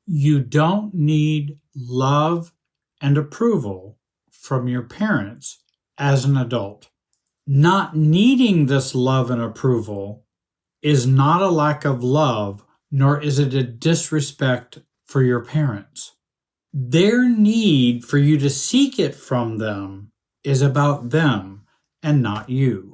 You don't need love and approval from your parents as an adult. Not needing this love and approval is not a lack of love, nor is it a disrespect for your parents. Their need for you to seek it from them is about them and not you.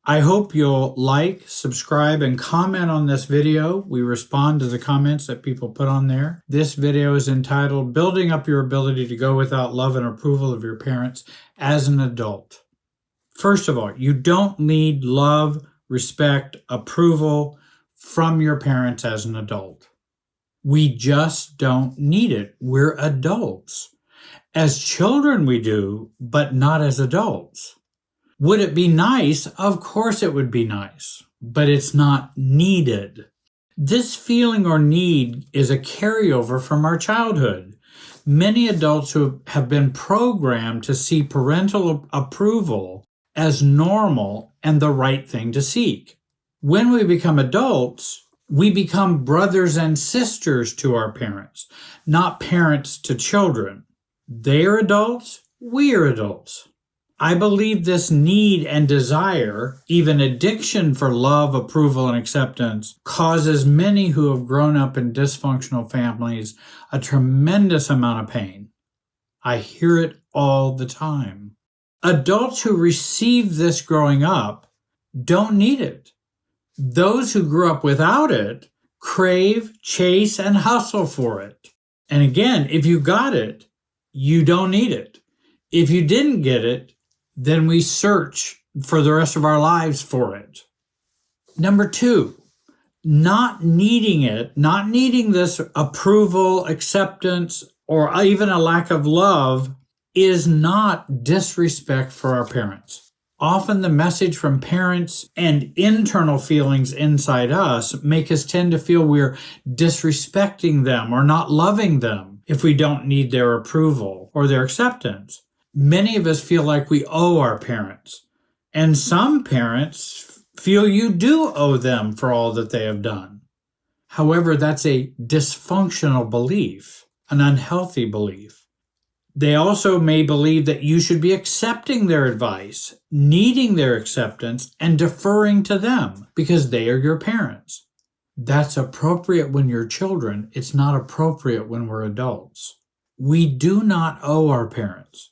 I hope you'll like, subscribe, and comment on this video. We respond to the comments that people put on there. This video is entitled Building Up Your Ability to Go Without Love and Approval of Your Parents as an Adult. First of all, you don't need love, respect, approval from your parents as an adult. We just don't need it. We're adults. As children we do, but not as adults. Would it be nice? Of course it would be nice, but it's not needed. This feeling or need is a carryover from our childhood. Many adults who have been programmed to see parental approval as normal and the right thing to seek. When we become adults, we become brothers and sisters to our parents, not parents to children. They're adults, we're adults. I believe this need and desire, even addiction for love, approval, and acceptance, causes many who have grown up in dysfunctional families a tremendous amount of pain. I hear it all the time. Adults who receive this growing up don't need it. Those who grew up without it crave, chase, and hustle for it. And again, if you got it, you don't need it. If you didn't get it, then we search for the rest of our lives for it. Number 2, not needing it, not needing this approval, acceptance, or even a lack of love is not disrespect for our parents. Often the message from parents and internal feelings inside us make us tend to feel we're disrespecting them or not loving them if we don't need their approval or their acceptance. Many of us feel like we owe our parents, and some parents feel you do owe them for all that they have done. However, that's a dysfunctional belief, an unhealthy belief. They also may believe that you should be accepting their advice, needing their acceptance, and deferring to them because they are your parents. That's appropriate when you're children. It's not appropriate when we're adults. We do not owe our parents.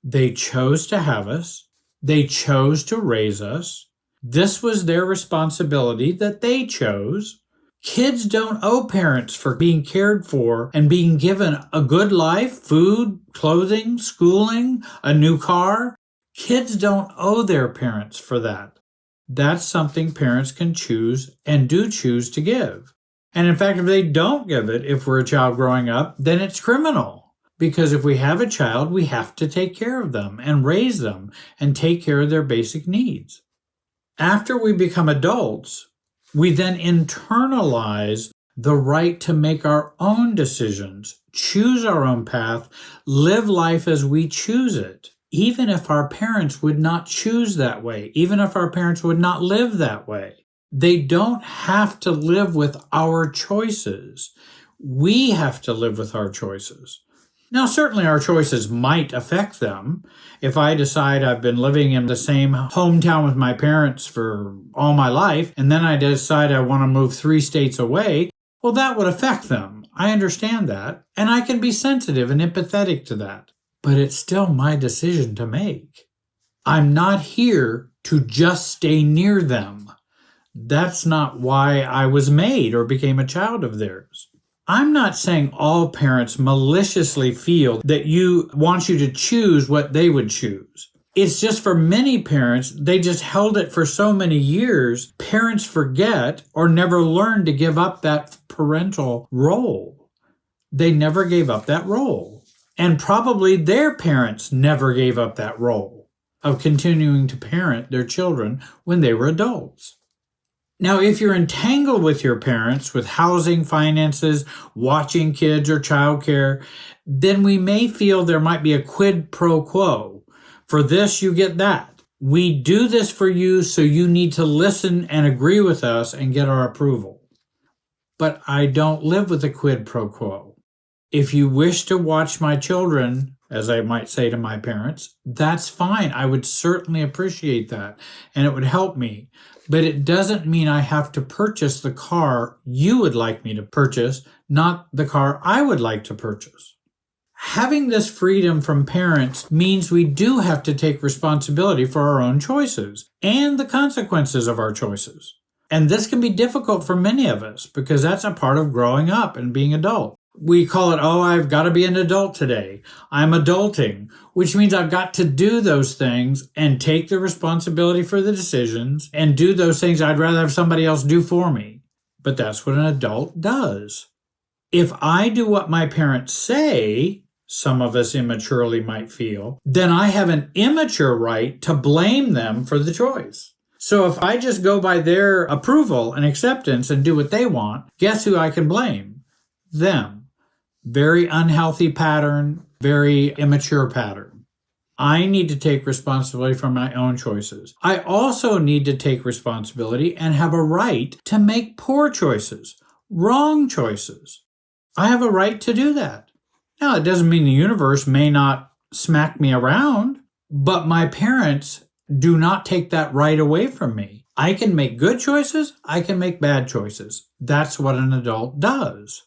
They chose to have us. They chose to raise us. This was their responsibility that they chose. Kids don't owe parents for being cared for and being given a good life, food, clothing, schooling, a new car. Kids don't owe their parents for that. That's something parents can choose and do choose to give. And in fact, if they don't give it, if we're a child growing up, then it's criminal. Because if we have a child, we have to take care of them and raise them and take care of their basic needs. After we become adults, we then internalize the right to make our own decisions, choose our own path, live life as we choose it, even if our parents would not choose that way, even if our parents would not live that way. They don't have to live with our choices. We have to live with our choices. Now, certainly our choices might affect them. If I decide I've been living in the same hometown with my parents for all my life, and then I decide I want to move 3 states away, well, that would affect them. I understand that, and I can be sensitive and empathetic to that. But it's still my decision to make. I'm not here to just stay near them. That's not why I was made or became a child of theirs. I'm not saying all parents maliciously feel that you want you to choose what they would choose. It's just for many parents, they just held it for so many years, parents forget or never learn to give up that parental role. They never gave up that role. And probably their parents never gave up that role of continuing to parent their children when they were adults. Now, if you're entangled with your parents with housing, finances, watching kids, or childcare, then we may feel there might be a quid pro quo. For this, you get that. We do this for you, so you need to listen and agree with us and get our approval. But I don't live with a quid pro quo. If you wish to watch my children, as I might say to my parents, that's fine. I would certainly appreciate that, and it would help me. But it doesn't mean I have to purchase the car you would like me to purchase, not the car I would like to purchase. Having this freedom from parents means we do have to take responsibility for our own choices and the consequences of our choices. And this can be difficult for many of us because that's a part of growing up and being adult. We call it, oh, I've got to be an adult today. I'm adulting, which means I've got to do those things and take the responsibility for the decisions and do those things I'd rather have somebody else do for me. But that's what an adult does. If I do what my parents say, some of us immaturely might feel, then I have an immature right to blame them for the choice. So if I just go by their approval and acceptance and do what they want, guess who I can blame? Them. Very unhealthy pattern, very immature pattern. I need to take responsibility for my own choices. I also need to take responsibility and have a right to make poor choices, wrong choices. I have a right to do that. Now, it doesn't mean the universe may not smack me around, but my parents do not take that right away from me. I can make good choices. I can make bad choices. That's what an adult does.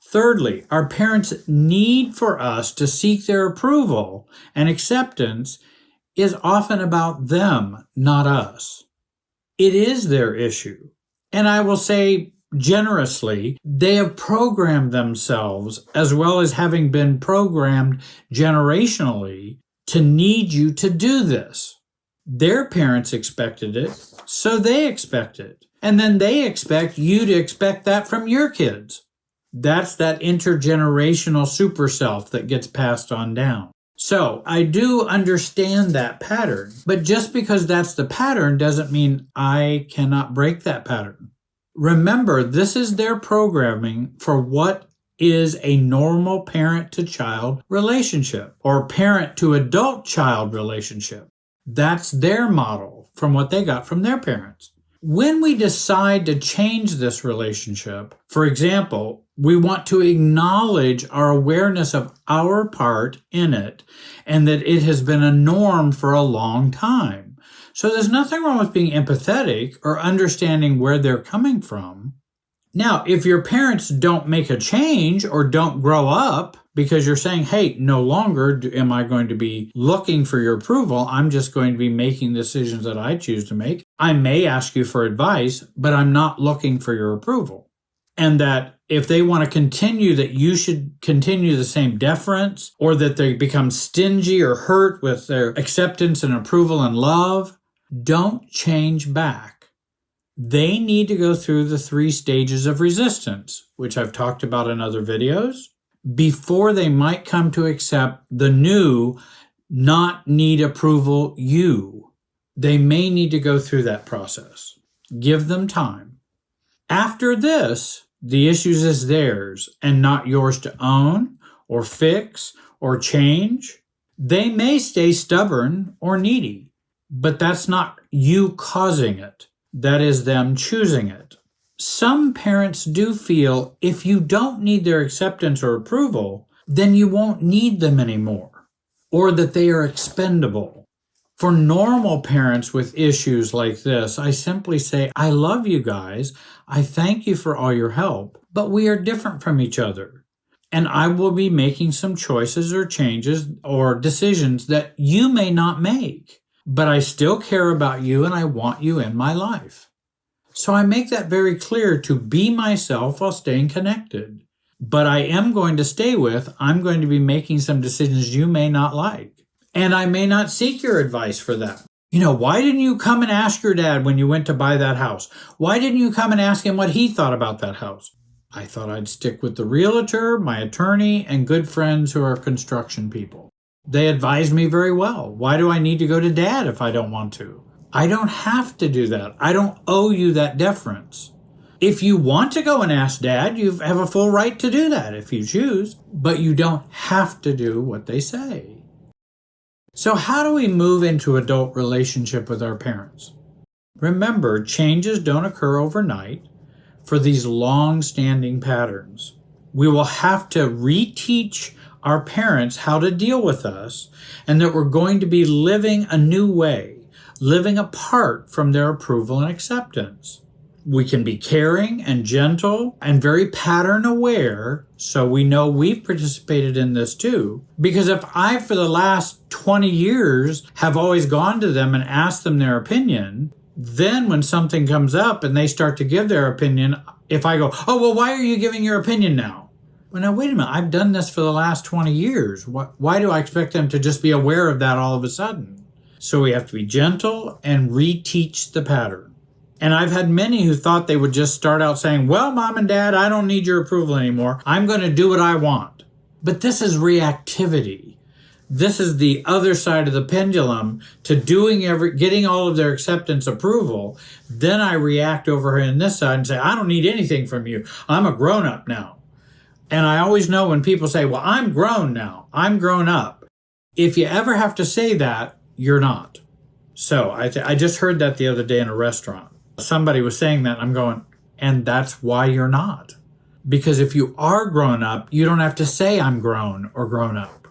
Thirdly, our parents' need for us to seek their approval and acceptance is often about them, not us. It is their issue. And I will say generously, they have programmed themselves, as well as having been programmed generationally, to need you to do this. Their parents expected it, so they expect it. And then they expect you to expect that from your kids. That's that intergenerational super self that gets passed on down. So I do understand that pattern, but just because that's the pattern doesn't mean I cannot break that pattern. Remember, this is their programming for what is a normal parent-to-child relationship or parent-to-adult-child relationship. That's their model from what they got from their parents. When we decide to change this relationship, for example, we want to acknowledge our awareness of our part in it and that it has been a norm for a long time. So there's nothing wrong with being empathetic or understanding where they're coming from. Now, if your parents don't make a change or don't grow up because you're saying, hey, no longer am I going to be looking for your approval, I'm just going to be making decisions that I choose to make. I may ask you for advice, but I'm not looking for your approval. And that if they want to continue, that you should continue the same deference, or that they become stingy or hurt with their acceptance and approval and love, don't change back. They need to go through the 3 stages of resistance, which I've talked about in other videos, before they might come to accept the new, not need approval you. They may need to go through that process. Give them time. After this, the issues is theirs and not yours to own or fix or change. They may stay stubborn or needy, but that's not you causing it. That is them choosing it. Some parents do feel if you don't need their acceptance or approval, then you won't need them anymore, or that they are expendable. For normal parents with issues like this, I simply say, I love you guys. I thank you for all your help, but we are different from each other. And I will be making some choices or changes or decisions that you may not make. But I still care about you and I want you in my life. So I make that very clear to be myself while staying connected. But I am going to stay with, I'm going to be making some decisions you may not like. And I may not seek your advice for that. Why didn't you come and ask your dad when you went to buy that house? Why didn't you come and ask him what he thought about that house? I thought I'd stick with the realtor, my attorney, and good friends who are construction people. They advised me very well. Why do I need to go to dad if I don't want to? I don't have to do that. I don't owe you that deference. If you want to go and ask dad, you have a full right to do that if you choose, but you don't have to do what they say. So how do we move into adult relationship with our parents? Remember, changes don't occur overnight for these long-standing patterns. we will have to reteach our parents how to deal with us, and that we're going to be living a new way, living apart from their approval and acceptance. We can be caring and gentle and very pattern aware, so we know we've participated in this too. Because if I, for the last 20 years, have always gone to them and asked them their opinion, then when something comes up and they start to give their opinion, if I go, oh, well, why are you giving your opinion now? Well, now, wait a minute, I've done this for the last 20 years. Why do I expect them to just be aware of that all of a sudden? So we have to be gentle and reteach the pattern. And I've had many who thought they would just start out saying, well, Mom and Dad, I don't need your approval anymore. I'm going to do what I want. But this is reactivity. This is the other side of the pendulum to getting all of their acceptance approval. Then I react over here on this side and say, I don't need anything from you. I'm a grown-up now. And I always know when people say, well, I'm grown now. I'm grown up. If you ever have to say that, you're not. So I just heard that the other day in a restaurant. Somebody was saying that, and I'm going, and that's why you're not. Because if you are grown up, you don't have to say I'm grown or grown up.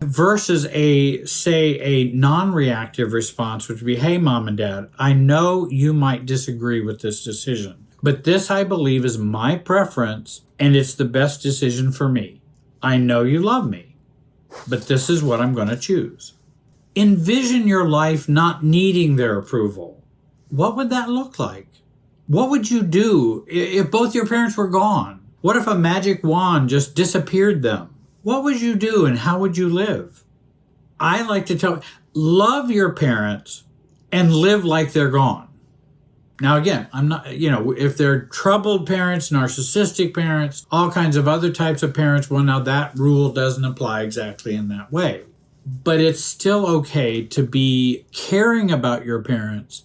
Versus a non-reactive response, which would be, hey, Mom and Dad, I know you might disagree with this decision, but this, I believe, is my preference, and it's the best decision for me. I know you love me, but this is what I'm going to choose. Envision your life not needing their approval. What would that look like? What would you do if both your parents were gone? What if a magic wand just disappeared them? What would you do and how would you live? I like to tell, love your parents and live like they're gone. Now, again, I'm not, if they're troubled parents, narcissistic parents, all kinds of other types of parents, well, now that rule doesn't apply exactly in that way. But it's still okay to be caring about your parents,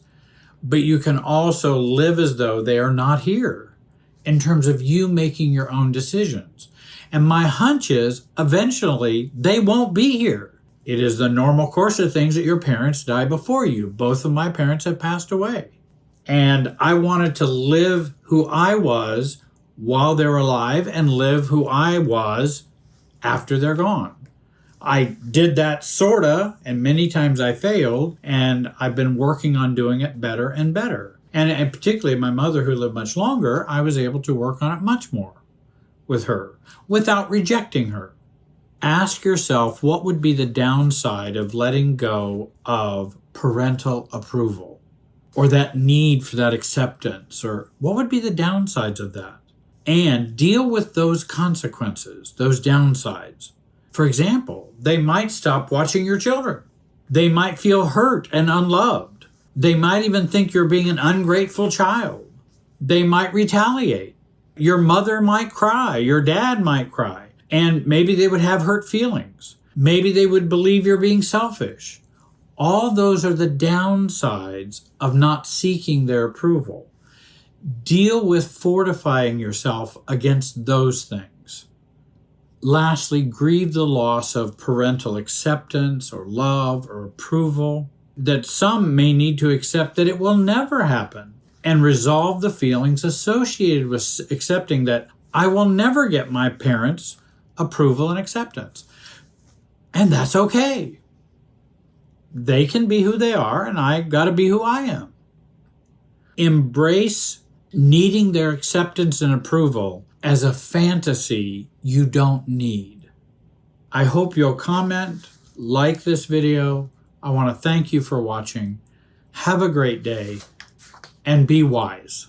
but you can also live as though they are not here in terms of you making your own decisions. And my hunch is eventually they won't be here. It is the normal course of things that your parents die before you. Both of my parents have passed away. And I wanted to live who I was while they're alive and live who I was after they're gone. I did that sorta, and many times I failed, and I've been working on doing it better and better. And particularly my mother, who lived much longer, I was able to work on it much more with her without rejecting her. Ask yourself, what would be the downside of letting go of parental approval or that need for that acceptance? Or what would be the downsides of that? And deal with those consequences, those downsides. For example, they might stop watching your children. They might feel hurt and unloved. They might even think you're being an ungrateful child. They might retaliate. Your mother might cry. Your dad might cry. And maybe they would have hurt feelings. Maybe they would believe you're being selfish. All those are the downsides of not seeking their approval. Deal with fortifying yourself against those things. Lastly, grieve the loss of parental acceptance or love or approval, that some may need to accept that it will never happen, and resolve the feelings associated with accepting that I will never get my parents' approval and acceptance. And that's okay. They can be who they are, and I got to be who I am. Embrace needing their acceptance and approval as a fantasy you don't need. I hope you'll comment, like this video. I want to thank you for watching. Have a great day and be wise.